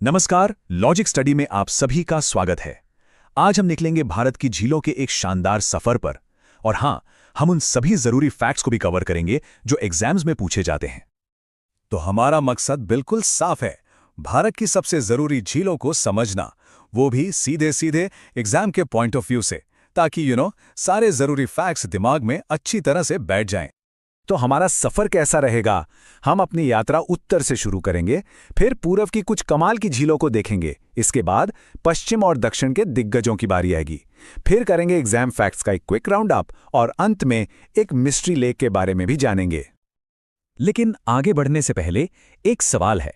नमस्कार, logic study में आप सभी का स्वागत है। आज हम निकलेंगे भारत की झीलों के एक शानदार सफर पर। और हाँ, हम उन सभी जरूरी फैक्ट्स को भी कवर करेंगे जो एग्जाम्स में पूछे जाते हैं। तो हमारा मकसद बिल्कुल साफ है, भारत की सबसे जरूरी झीलों को समझना, वो भी सीधे सीधे एग्जाम के पॉइंट ऑफ व्यू से, ताकि सारे जरूरी फैक्ट्स दिमाग में अच्छी तरह से बैठ जाएं। तो हमारा सफर कैसा रहेगा? हम अपनी यात्रा उत्तर से शुरू करेंगे, फिर पूर्व की कुछ कमाल की झीलों को देखेंगे। इसके बाद पश्चिम और दक्षिण के दिग्गजों की बारी आएगी। फिर करेंगे एग्जाम फैक्ट्स का एक क्विक राउंड अप और अंत में एक मिस्ट्री लेक के बारे में भी जानेंगे। लेकिन आगे बढ़ने से पहले एक सवाल है,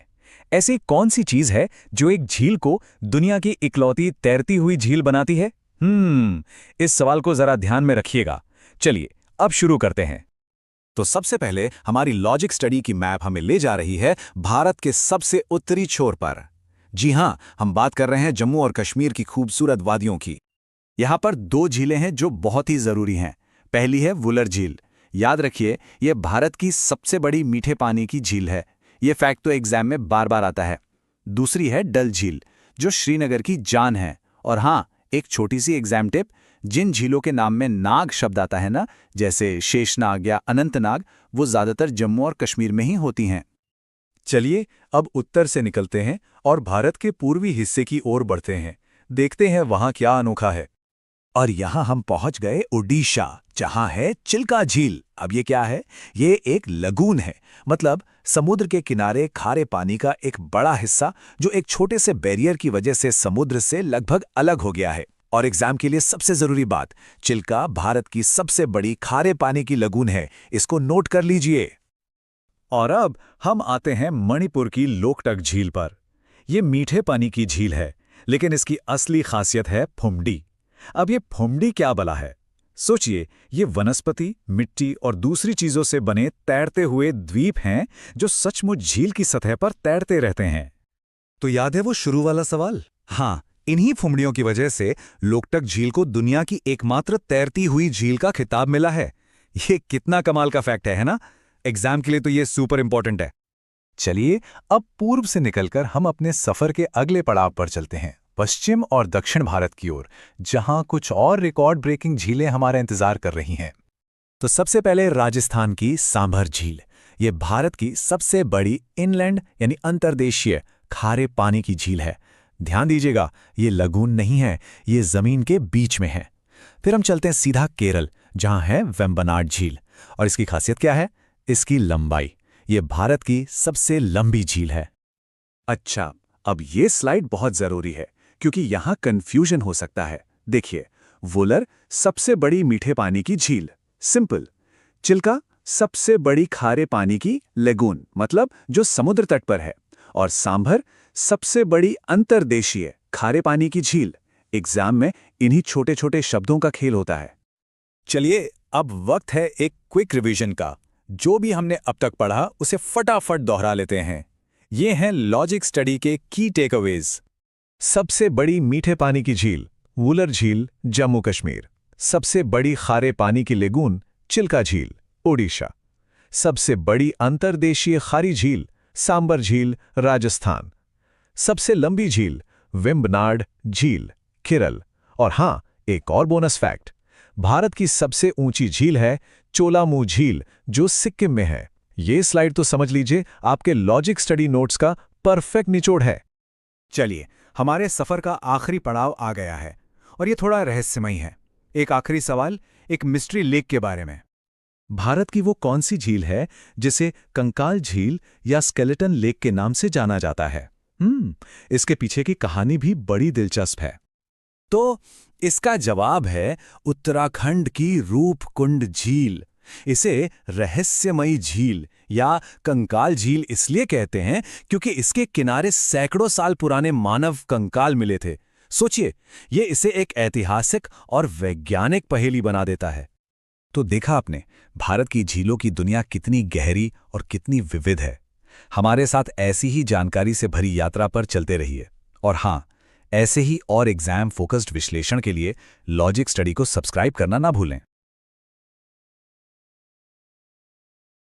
ऐसी कौन सी चीज है जो एक झील को दुनिया की इकलौती तैरती हुई झील बनाती है? इस सवाल को जरा ध्यान में रखिएगा। चलिए अब शुरू करते हैं। तो सबसे पहले हमारी लॉजिक स्टडी की मैप हमें ले जा रही है भारत के सबसे उत्तरी छोर पर। जी हां, हम बात कर रहे हैं जम्मू और कश्मीर की खूबसूरत वादियों की। यहां पर दो झीलें हैं जो बहुत ही जरूरी हैं। पहली है वुलर झील। याद रखिए, यह भारत की सबसे बड़ी मीठे पानी की झील है। यह फैक्ट तो एग्जाम में बार बार आता है। दूसरी है डल झील, जो श्रीनगर की जान है। और हां, एक छोटी सी एग्जाम टिप, जिन झीलों के नाम में नाग शब्द आता है ना, जैसे शेषनाग या अनंतनाग, वो ज्यादातर जम्मू और कश्मीर में ही होती हैं। चलिए अब उत्तर से निकलते हैं और भारत के पूर्वी हिस्से की ओर बढ़ते हैं। देखते हैं वहां क्या अनोखा है। और यहां हम पहुंच गए ओडिशा, जहां है चिल्का झील। अब ये क्या है? ये एक लगून है, मतलब समुद्र के किनारे खारे पानी का एक बड़ा हिस्सा जो एक छोटे से बैरियर की वजह से समुद्र से लगभग अलग हो गया है। और एग्जाम के लिए सबसे जरूरी बात, चिल्का भारत की सबसे बड़ी खारे पानी की लगून है। इसको नोट कर लीजिए। और अब हम आते हैं मणिपुर की लोकटक झील पर। यह मीठे पानी की झील है, लेकिन इसकी असली खासियत है फुमडी। अब ये फुमडी क्या बला है? सोचिए, ये वनस्पति, मिट्टी और दूसरी चीजों से बने तैरते हुए द्वीप हैं जो सचमुच झील की सतह पर तैरते रहते हैं। तो याद है वो शुरू वाला सवाल? हाँ, इन्हीं फुमड़ियों की वजह से लोकटक झील को दुनिया की एकमात्र तैरती हुई झील का खिताब मिला है। ये कितना कमाल का फैक्ट है ना? एग्जाम के लिए तो ये सुपर इंपॉर्टेंट है। चलिए अब पूर्व से निकलकर हम अपने सफर के अगले पड़ाव पर चलते हैं, पश्चिम और दक्षिण भारत की ओर, जहां कुछ और रिकॉर्ड ब्रेकिंग झीलें हमारा इंतजार कर रही हैं। तो सबसे पहले राजस्थान की सांभर झील। ये भारत की सबसे बड़ी इनलैंड यानी अंतर्देशीय खारे पानी की झील है। ध्यान दीजिएगा, ये लगून नहीं है, ये जमीन के बीच में है। फिर हम चलते हैं सीधा केरल, जहां है वेम्बनाड झील। और इसकी खासियत क्या है? इसकी लंबाई। ये भारत की सबसे लंबी झील है। अच्छा, अब ये स्लाइड बहुत जरूरी है, क्योंकि यहां कंफ्यूजन हो सकता है। देखिए, वुलर सबसे बड़ी मीठे पानी की झील, सिंपल। चिल्का सबसे बड़ी खारे पानी की लेगून, मतलब जो समुद्र तट पर है। और सांभर सबसे बड़ी अंतर्देशीय खारे पानी की झील। एग्जाम में इन्हीं छोटे छोटे शब्दों का खेल होता है। चलिए अब वक्त है एक क्विक रिवीजन का। जो भी हमने अब तक पढ़ा उसे फटाफट दोहरा लेते हैं। ये हैं लॉजिक स्टडी के की टेकअवेज। सबसे बड़ी मीठे पानी की झील वुलर झील, जम्मू कश्मीर। सबसे बड़ी खारे पानी की लेगून चिल्का झील, ओडिशा। सबसे बड़ी अंतर्देशीय खारी झील सांबर झील, राजस्थान। सबसे लंबी झील वेम्बनाड झील, केरल। और हां, एक और बोनस फैक्ट, भारत की सबसे ऊंची झील है चोलामू झील, जो सिक्किम में है। ये स्लाइड तो समझ लीजिए आपके लॉजिक स्टडी नोट्स का परफेक्ट निचोड़ है। चलिए, हमारे सफर का आखिरी पड़ाव आ गया है और ये थोड़ा रहस्यमयी है। एक आखिरी सवाल, एक मिस्ट्री लेक के बारे में। भारत की वो कौन सी झील है जिसे कंकाल झील या स्केलेटन लेक के नाम से जाना जाता है? इसके पीछे की कहानी भी बड़ी दिलचस्प है। तो इसका जवाब है उत्तराखंड की रूपकुंड झील। इसे रहस्यमयी झील या कंकाल झील इसलिए कहते हैं क्योंकि इसके किनारे सैकड़ों साल पुराने मानव कंकाल मिले थे। सोचिए, ये इसे एक ऐतिहासिक और वैज्ञानिक पहेली बना देता है। तो देखा आपने, भारत की झीलों की दुनिया कितनी गहरी और कितनी विविध है। हमारे साथ ऐसी ही जानकारी से भरी यात्रा पर चलते रहिए। और हां, ऐसे ही और एग्जाम फोकस्ड विश्लेषण के लिए लॉजिक स्टडी को सब्सक्राइब करना ना भूलें।